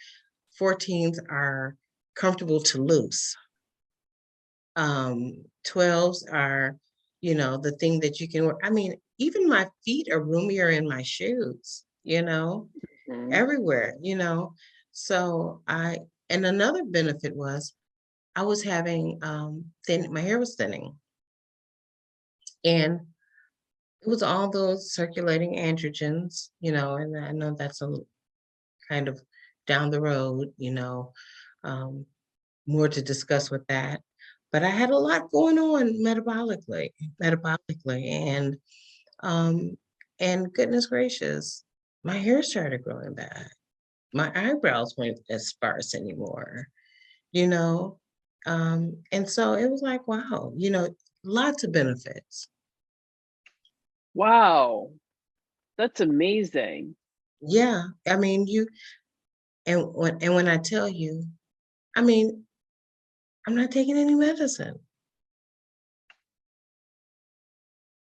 14s are comfortable to loose. 12s are, the thing that you can wear. I mean, even my feet are roomier in my shoes, Mhm. everywhere. So and another benefit was I was having my hair was thinning, and it was all those circulating androgens, and I know that's a kind of down the road, um, more to discuss with that. But I had a lot going on metabolically, um, and goodness gracious, my hair started growing back. My eyebrows weren't as sparse anymore, you know. And so it was like, wow, lots of benefits. Wow. That's amazing. Yeah, I mean, when I tell you, I mean, I'm not taking any medicine.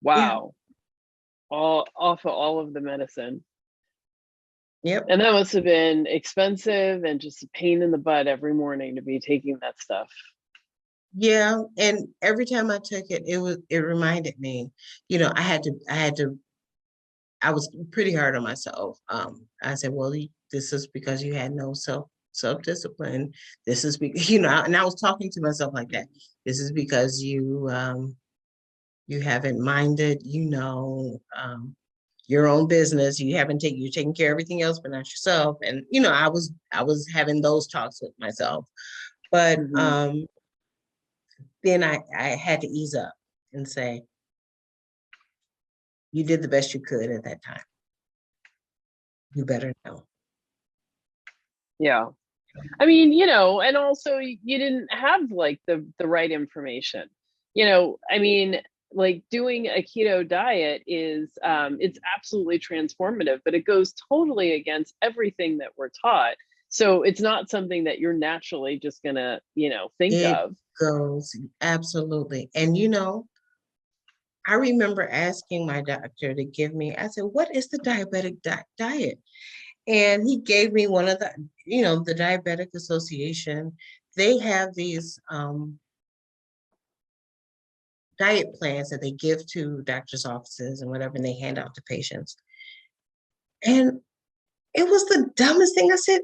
Yeah. Wow. All off of all of the medicine. Yep. And that must have been expensive and just a pain in the butt every morning to be taking that stuff. Yeah. And every time I took it, it reminded me, I was pretty hard on myself. I said, well, this is because you had no self-discipline. This is because, and I was talking to myself like that. This is because you haven't minded, your own business. You're taking care of everything else, but not yourself. And, I was having those talks with myself. But Hmm. then I had to ease up and say, you did the best you could at that time. You better know. Yeah. I mean, and also you didn't have like the right information. I mean, like doing a keto diet is it's absolutely transformative, but it goes totally against everything that we're taught. So it's not something that you're naturally just gonna, think It of. goes absolutely. And I remember asking my doctor to give me, I said, what is the diabetic diet? And he gave me one of the Diabetic Association. They have these diet plans that they give to doctors' offices and whatever, and they hand out to patients. And it was the dumbest thing. I said,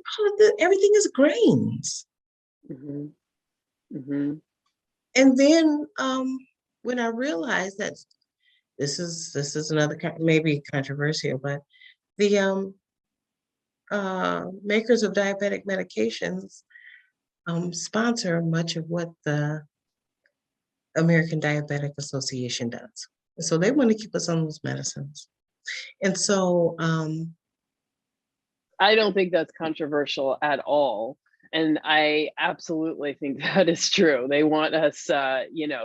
everything is grains. Hmm. Hmm. And then when I realized that this is another maybe controversial, but the makers of diabetic medications sponsor much of what the American Diabetic Association does. So they want to keep us on those medicines. And so, I don't think that's controversial at all. And I absolutely think that is true. They want us,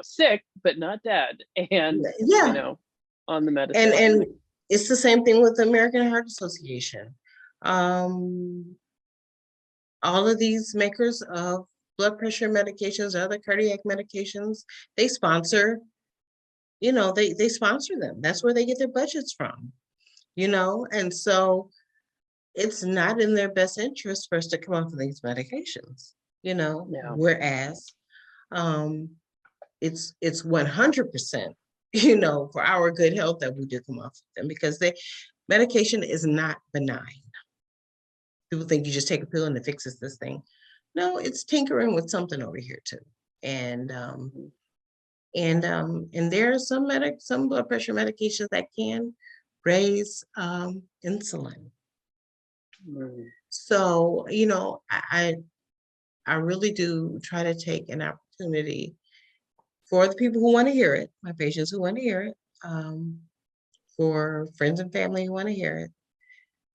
sick, but not dead, and, yeah, on the and medicine. and it's the same thing with the American Heart Association. Um, all of these makers of blood pressure medications, other cardiac medications, they sponsor, they sponsor them. That's where they get their budgets from, and so it's not in their best interest for us to come off of these medications, Yeah. whereas um, it's 100%, for our good health that we do come off of them because medication is not benign. People think you just take a pill and it fixes this thing. No, it's tinkering with something over here too. And and there are some blood pressure medications that can raise insulin. Mm. So, I really do try to take an opportunity for the people who want to hear it, my patients who want to hear it, for friends and family who want to hear it,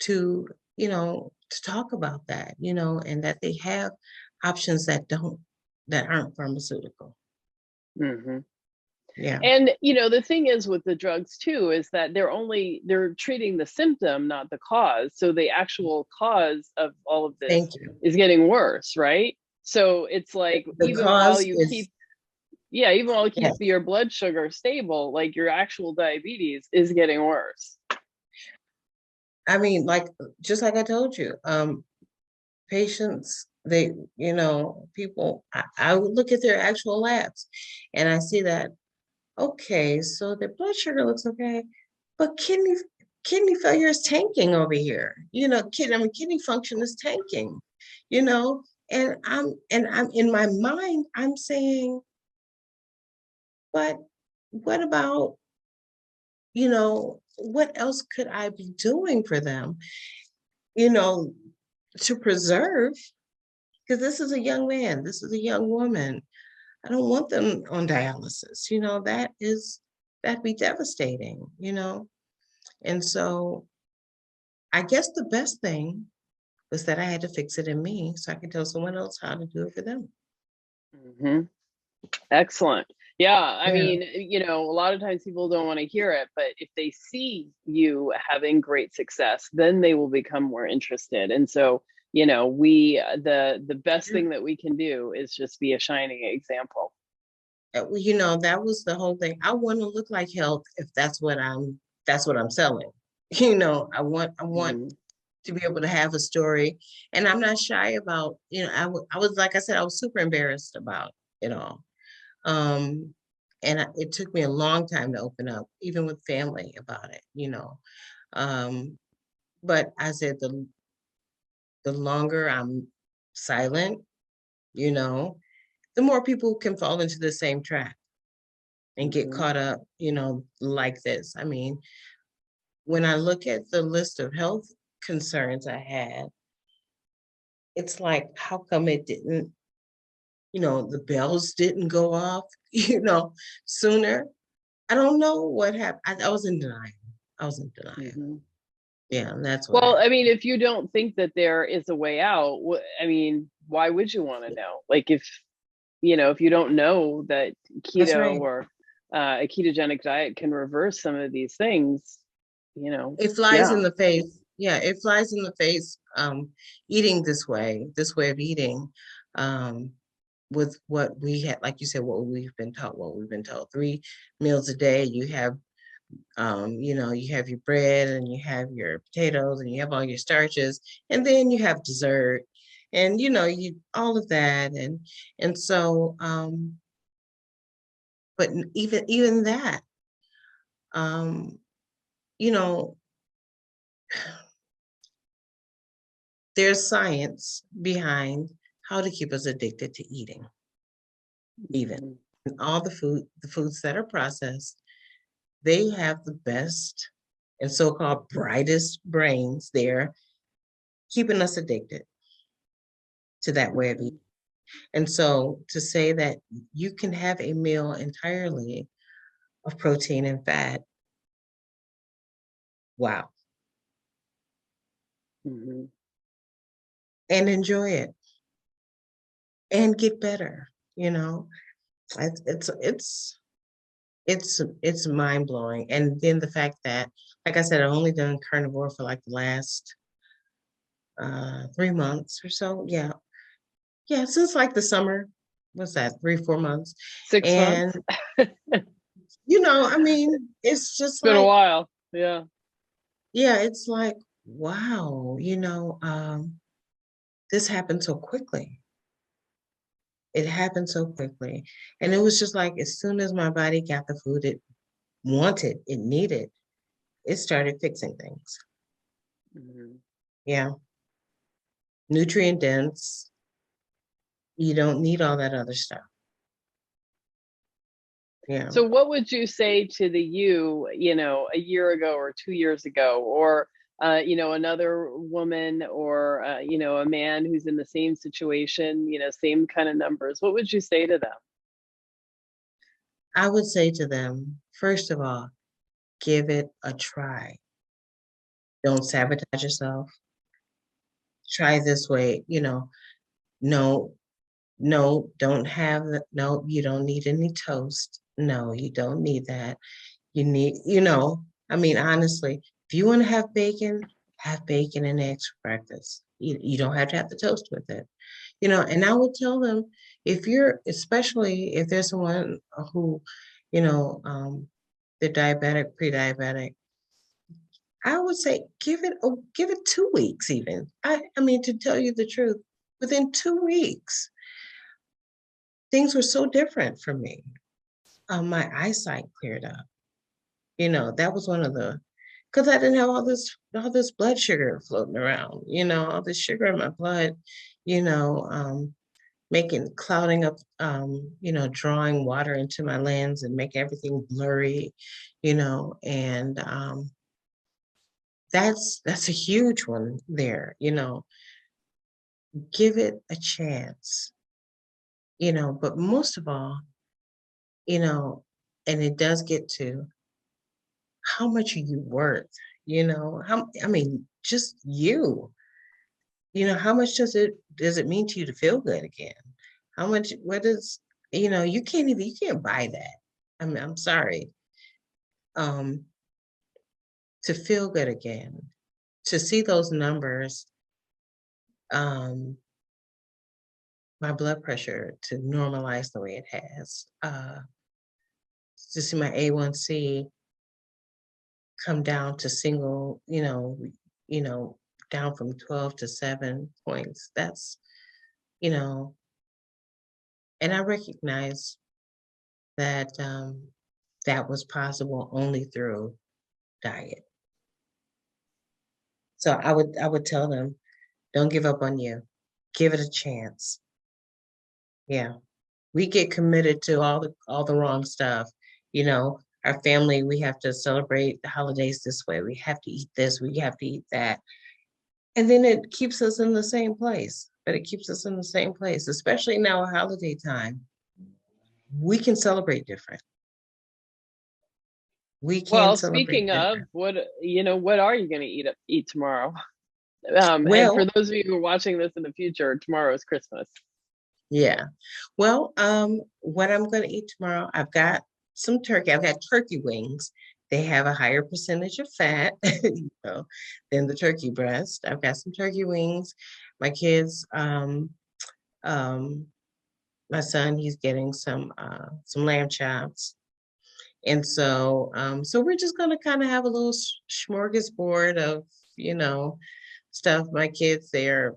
to, to talk about that, and that they have options that aren't pharmaceutical. Hmm. Yeah. And the thing is with the drugs too is that they're treating the symptom, not the cause. So the actual cause of all of this Thank you. is getting worse, right? So it's like The cause is, even while you keep yes. your blood sugar stable, like your actual diabetes is getting worse. I mean, just like I told you, patients, people, I would look at their actual labs and I see that, okay, so their blood sugar looks okay, but kidney failure is tanking over here. Kidney function is tanking, you know, and I'm in my mind, I'm saying, but what about, what else could I be doing for them, you know, to preserve? Because this is a young man, this is a young woman. I don't want them on dialysis. That'd be devastating, And so I guess the best thing was that I had to fix it in me so I could tell someone else how to do it for them. Hmm. Excellent. Yeah, I Yeah. mean, a lot of times people don't want to hear it, but if they see you having great success, then they will become more interested. And so, we the best thing that we can do is just be a shining example. You know, that was the whole thing. I want to look like health if that's what I'm selling. You know, I want Mhm. to be able to have a story, and I'm not shy about, you know, I was, like I said, I was super embarrassed about it all. Um, it took me a long time to open up, even with family, about it, you know. Um, but I said the longer I'm silent, you know, the more people can fall into the same trap and get Mhm. caught up, you know, like this. I mean, when I look at the list of health concerns I had, it's like, how come it didn't, you know, the bells didn't go off, you know, sooner? I don't know what happened. I was in denial. I was in denial. Mhm. Yeah, that's what Well, happened. I mean, if you don't think that there is a way out, I mean, why would you want to know? Like, if if you don't know that That's keto right. or a ketogenic diet can reverse some of these things, you know, It flies yeah. in the face. Yeah, it flies in the face. Eating this way of eating, um, with what we had, like you said, what we've been taught, 3 meals a day. You have, you know, you have your bread and you have your potatoes and you have all your starches, and then you have dessert, and you know, you all of that, and so, but even that, um, you know, there's science behind how to keep us addicted to eating, even. Mhm. And all the foods that are processed, they have the best and so-called brightest brains there, keeping us addicted to that way of eating. Mhm. And so to say that you can have a meal entirely of protein and fat, wow, Mhm. and enjoy it and get better, you know, it's mind blowing. And then the fact that, like I said, I've only done carnivore for like the last 3 months or so. Yeah. Yeah. Since like the summer, what's that, 3, 4 months. 6 months. And, you know, I mean, it's It's just been a like, while. Yeah. yeah, it's like, wow, you know, this happened so quickly. It happened so quickly. And it was just like, as soon as my body got the food it wanted, it needed, it started fixing things. Mhm. Yeah. Nutrient dense. You don't need all that other stuff. Yeah. So what would you say to the a year ago or 2 years ago, or another woman or a man who's in the same situation, same kind of numbers? What would you say to them? I would say to them, first of all, give it a try. Don't sabotage yourself. Try this way, you know. No, no, don't have the, no, you don't need any toast. No, you don't need that. You need, you know, I mean, honestly, if you want to have bacon and eggs for breakfast. You don't have to have the toast with it. You know, and I would tell them, if you're, especially if there's someone who, you know, they're diabetic, pre-diabetic, I would say give it 2 weeks even. I mean, to tell you the truth, within 2 weeks, things were so different for me. My eyesight cleared up. You know, that was one of the, because I didn't have all this blood sugar floating around, you know, all this sugar in my blood, you know, making clouding up, you know, drawing water into my lens and make everything blurry, you know, and that's a huge one there, you know. Give it a chance, you know, but most of all, you know, and it does get to, how much are you worth? You know, I mean, just you know, how much does it mean to you to feel good again? How much, what is, you know, you can't buy that. I mean, I'm sorry. Um, to feel good again, to see those numbers, um, my blood pressure to normalize the way it has. To see my A1C come down to single, you know, down from 12 to 7 points. That's, you know, and I recognize that that was possible only through diet. So I would tell them, don't give up on you. Give it a chance. Yeah. We get committed to all the wrong stuff. Our family, we have to celebrate the holidays this way. We have to eat this, we have to eat that. And then it keeps us in the same place. But it keeps us in the same place, especially now at holiday time. We can celebrate different. We can Well, celebrate speaking of, different. what are you going to eat tomorrow? And for Well, those of you who are watching this in the future, tomorrow is Christmas. yeah. Well, what I'm going to eat tomorrow, I've got some turkey. I've got turkey wings. They have a higher percentage of fat, than the turkey breast. I've got some turkey wings. My kids, um, my son, he's getting some lamb chops. And so we're just gonna kind of have a little smorgasbord of, you know, stuff. My kids, they're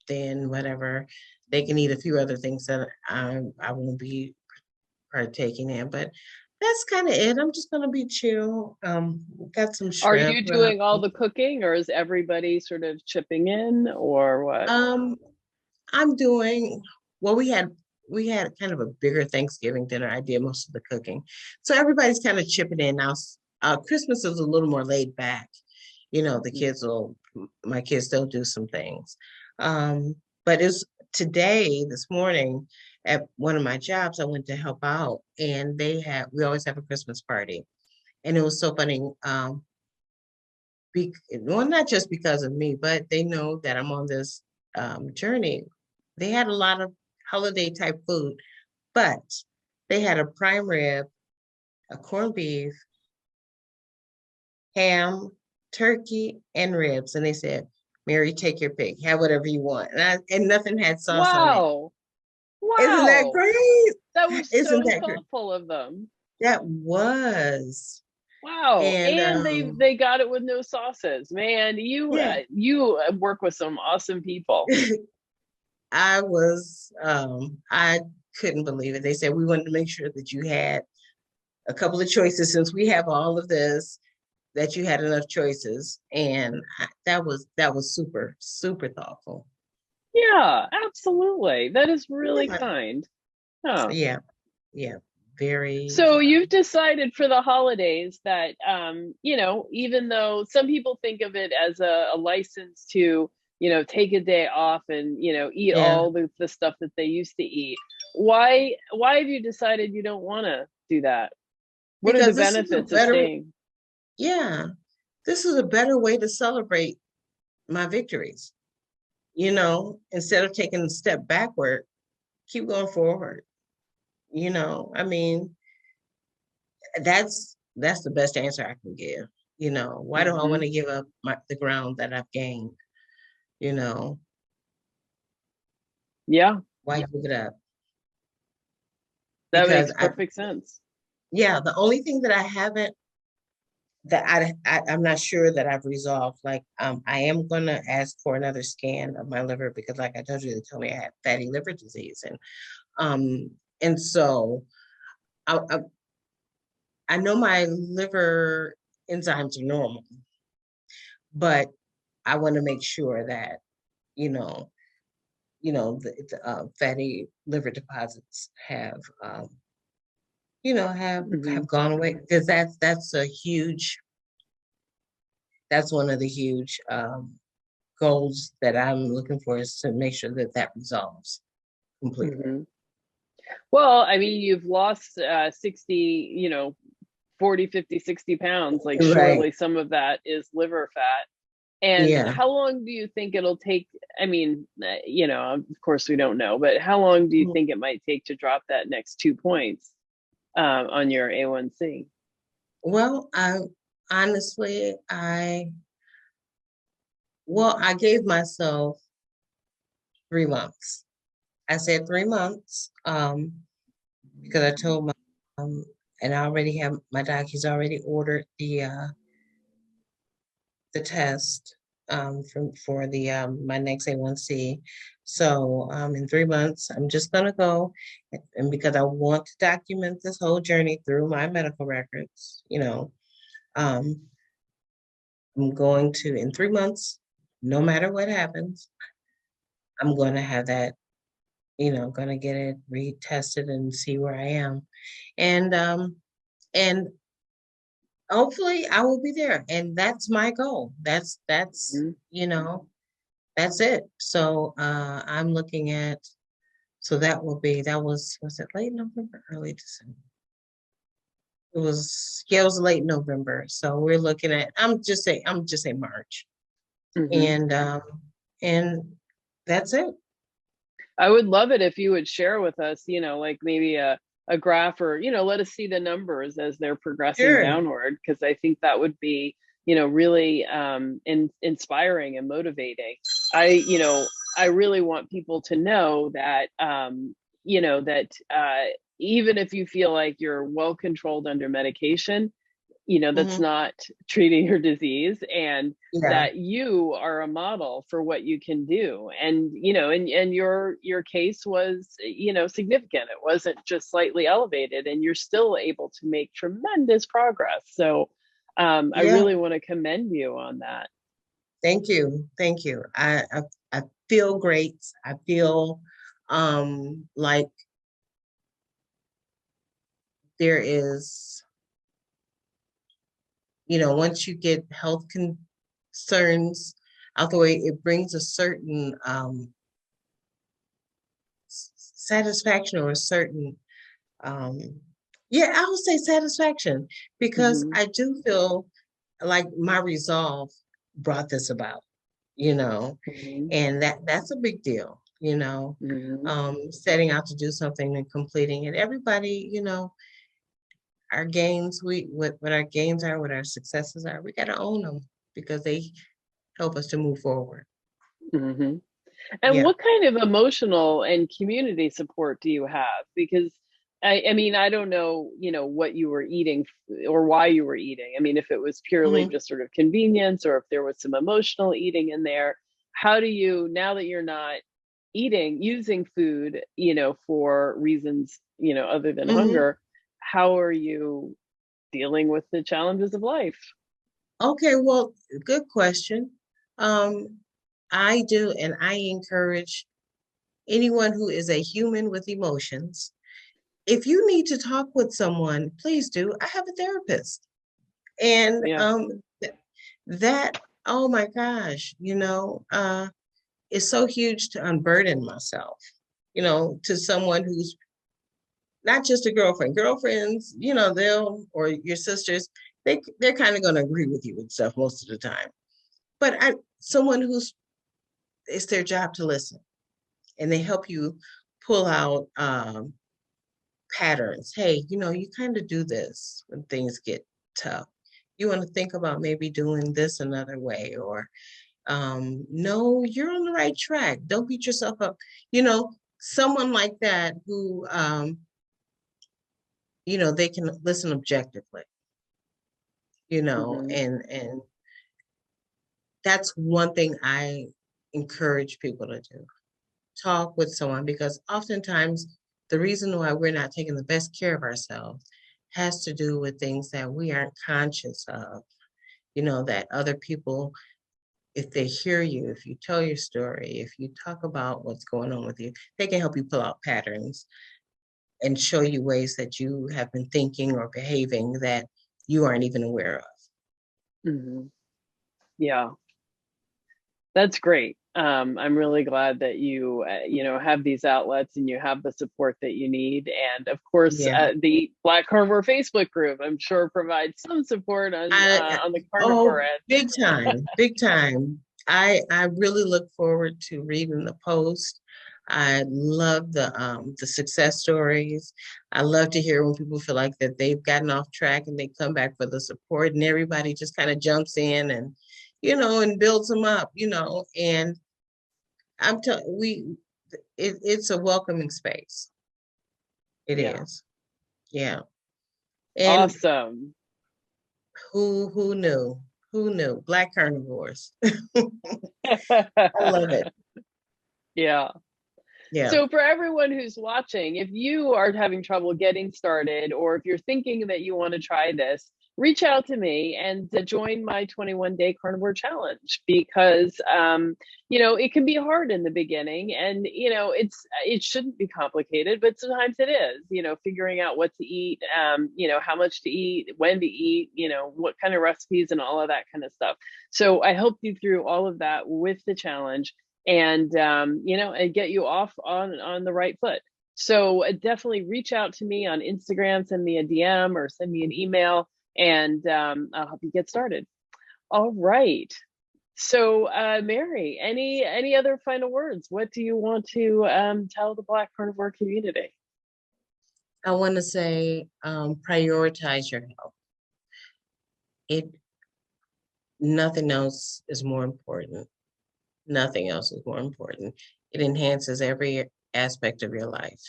then whatever. They can eat a few other things that I won't be partaking in, but that's kind of it. I'm just gonna be chill. Got some Are shrimp. you doing all the cooking, or is everybody sort of chipping in, or what? Um, I'm doing well. We had kind of a bigger Thanksgiving dinner. I did most of the cooking, so everybody's kind of chipping in now. Christmas is a little more laid back. The kids will. My kids still do some things, but it's today. This morning at one of my jobs, I went to help out, and we always have a Christmas party, and it was so funny. Well, not just because of me, but they know that I'm on this journey. They had a lot of holiday type food, but they had a prime rib, a corned beef, ham, turkey, and ribs. And they said, Mary, take your pick, have whatever you want. And nothing had sauce on it. Wow. Isn't that Wow. That was great? Isn't so that great? thoughtful of them. That was. Wow. And And they got it with no sauces. Man, yeah, you work with some awesome people. I couldn't believe it. They said we wanted to make sure that you had a couple of choices since we have all of this, that you had enough choices. And that was super, super thoughtful. Yeah, absolutely. That is really Yeah, kind. Oh. yeah, yeah. Very, So you've decided for the holidays that, even though some people think of it as a license to, take a day off and, eat yeah. all the stuff that they used to eat. Why have you decided you don't want to do that? What are the Because this is a benefits of better, staying? yeah, this is a better way to celebrate my victories. Instead of taking a step backward, keep going forward. I mean, that's the best answer I can give. Why do I want Hmm. to give up the ground that I've gained? You know, Yeah, why give it up? that Because makes perfect sense. yeah, the only thing that I haven't that I'm not sure that I've resolved. Like, I am gonna ask for another scan of my liver because, like I told you, they told me I had fatty liver disease, and so I I know my liver enzymes are normal, but I want to make sure that you know the fatty liver deposits have Hmm. gone away because that's one of the huge goals that I'm looking for is to make sure that that resolves completely. Hmm. Well, I mean, you've lost 60, 40, 50, 60 pounds. Like, Right. surely some of that is liver fat. And Yeah. how long do you think it'll take? I mean, of course we don't know, but how long do you think it might take to drop that next 2 points on your A1C? Well, I honestly, I gave myself 3 months. I said 3 months, because I told my, and I already have my doc, he's already ordered the test, for the, my next A1C. So, in 3 months, I'm just gonna go, and because I want to document this whole journey through my medical records, um, I'm going to, in 3 months, no matter what happens, I'm going to have that, going to get it retested and see where I am. And hopefully I will be there. And that's my goal. Mhm. You know, that's it. So I'm looking at, so that was it late November, early December? It was, yeah, it was late November. So we're looking at, I'm just saying March. Mhm. And that's it. I would love it if you would share with us, like maybe a graph, or, let us see the numbers as they're progressing Sure. downward, because I think that would be, really inspiring and motivating. I really want people to know that, that even if you feel like you're well controlled under medication, that's Hmm. not treating your disease, and Yeah. that you are a model for what you can do. And, and your case was, significant. It wasn't just slightly elevated, and you're still able to make tremendous progress. So, I Yeah. really want to commend you on that. Thank you. Thank you. I feel great. I feel like there is, once you get health concerns out the way, it brings a certain satisfaction, or a certain, um yeah, I would say satisfaction, because Hmm. I do feel like my resolve brought this about, you know, Hmm. and that's a big deal, Hmm. setting out to do something and completing it. Everybody, our gains, what our gains are, what our successes are, we got to own them, because they help us to move forward. Hmm. And Yeah. what kind of emotional and community support do you have? Because I mean, I don't know, what you were eating or why you were eating. I mean, if it was purely Hmm. just sort of convenience, or if there was some emotional eating in there. How do you, now that you're not using food, for reasons, other than Hmm. hunger, how are you dealing with the challenges of life? Okay, well, good question. Um, I do, and I encourage anyone who is a human with emotions. If you need to talk with someone, please do. I have a therapist. And Yeah. that, oh my gosh, it's so huge to unburden myself, to someone who's not just a girlfriend. Girlfriends, they'll, or your sisters, they're kind of going to agree with you and stuff most of the time. But someone who's, it's their job to listen, and they help you pull out patterns. Hey, you kind of do this when things get tough. You want to think about maybe doing this another way, or no, you're on the right track. Don't beat yourself up. Someone like that who, they can listen objectively, Hmm. and that's one thing I encourage people to do. Talk with someone, because oftentimes the reason why we're not taking the best care of ourselves has to do with things that we aren't conscious of, that other people, if they hear you, if you tell your story, if you talk about what's going on with you, they can help you pull out patterns and show you ways that you have been thinking or behaving that you aren't even aware of. Hmm. Yeah. That's great. I'm really glad that you, have these outlets and you have the support that you need. And of course, Yeah. the Black Carnivore Facebook group, I'm sure, provides some support on the carnivore Oh, end. big time, big time. I really look forward to reading the post. I love the success stories. I love to hear when people feel like that they've gotten off track and they come back for the support, and everybody just kind of jumps in and, and builds them up, and I'm telling we it's a welcoming space. It Yeah. is. Yeah. And Awesome. who knew? Who knew? Black carnivores. I love it. Yeah. Yeah. So, for everyone who's watching, if you are having trouble getting started, or if you're thinking that you want to try this, reach out to me and join my 21-day carnivore challenge because, it can be hard in the beginning, and it shouldn't be complicated, but sometimes it is. Figuring out what to eat, how much to eat, when to eat, what kind of recipes, and all of that kind of stuff. So I helped you through all of that with the challenge, and and get you off on the right foot. So definitely reach out to me on Instagram, send me a DM or send me an email, and I'll help you get started. All right. So Mary, any other final words? What do you want to tell the Black carnivore community? I want to say prioritize your health. It Nothing else is more important. Nothing else is more important. It enhances every aspect of your life.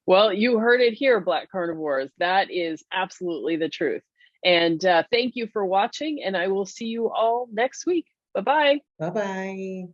Well, you heard it here, Black carnivores. That is absolutely the truth. And thank you for watching, and I will see you all next week. Bye-bye. Bye bye.